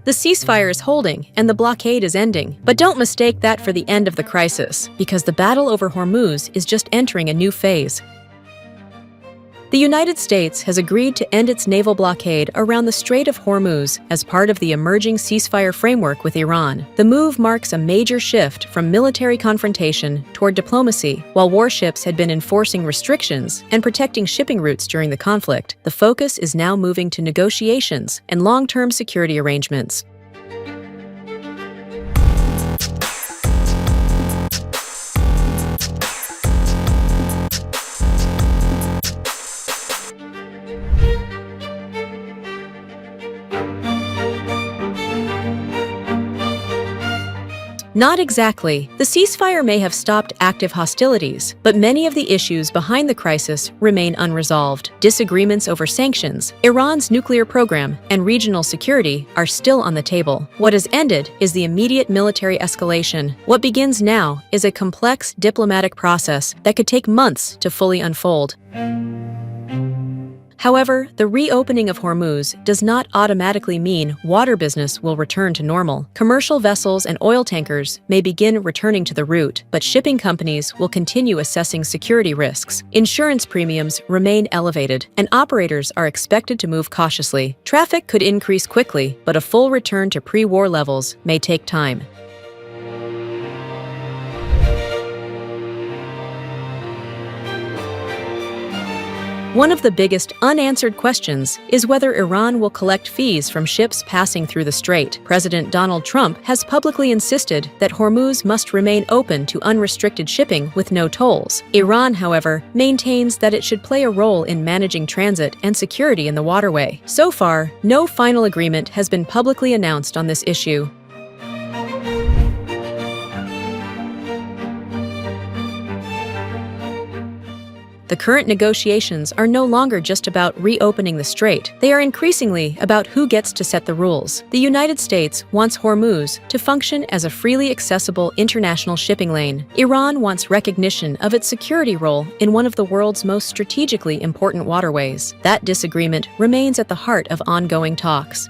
The ceasefire is holding and the blockade is ending. But don't mistake that for the end of the crisis, because the battle over Hormuz is just entering a new phase. The United States has agreed to end its naval blockade around the Strait of Hormuz as part of the emerging ceasefire framework with Iran. The move marks a major shift from military confrontation toward diplomacy. While warships had been enforcing restrictions and protecting shipping routes during the conflict, the focus is now moving to negotiations and long-term security arrangements. Not exactly. The ceasefire may have stopped active hostilities, but many of the issues behind the crisis remain unresolved. Disagreements over sanctions, Iran's nuclear program, and regional security are still on the table. What has ended is the immediate military escalation. What begins now is a complex diplomatic process that could take months to fully unfold. However, the reopening of Hormuz does not automatically mean water business will return to normal. Commercial vessels and oil tankers may begin returning to the route, but shipping companies will continue assessing security risks. Insurance premiums remain elevated, and operators are expected to move cautiously. Traffic could increase quickly, but a full return to pre-war levels may take time. One of the biggest unanswered questions is whether Iran will collect fees from ships passing through the strait. President Donald Trump has publicly insisted that Hormuz must remain open to unrestricted shipping with no tolls. Iran, however, maintains that it should play a role in managing transit and security in the waterway. So far, no final agreement has been publicly announced on this issue. The current negotiations are no longer just about reopening the strait. They are increasingly about who gets to set the rules. The United States wants Hormuz to function as a freely accessible international shipping lane. Iran wants recognition of its security role in one of the world's most strategically important waterways. That disagreement remains at the heart of ongoing talks.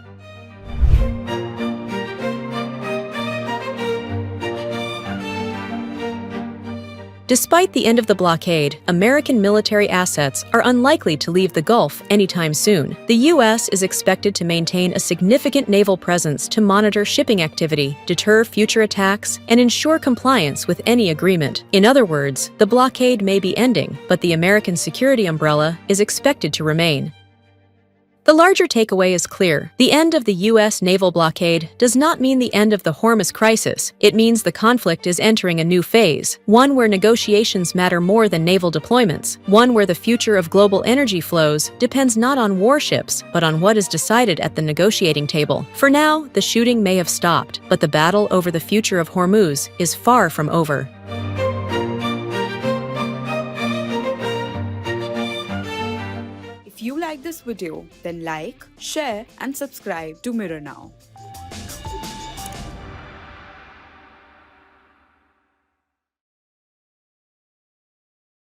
Despite the end of the blockade, American military assets are unlikely to leave the Gulf anytime soon. The U.S. is expected to maintain a significant naval presence to monitor shipping activity, deter future attacks, and ensure compliance with any agreement. In other words, the blockade may be ending, but the American security umbrella is expected to remain. The larger takeaway is clear. The end of the U.S. naval blockade does not mean the end of the Hormuz crisis. It means the conflict is entering a new phase, one where negotiations matter more than naval deployments, one where the future of global energy flows depends not on warships, but on what is decided at the negotiating table. For now, the shooting may have stopped, but the battle over the future of Hormuz is far from over. If you like this video, then like, share and subscribe to Mirror Now.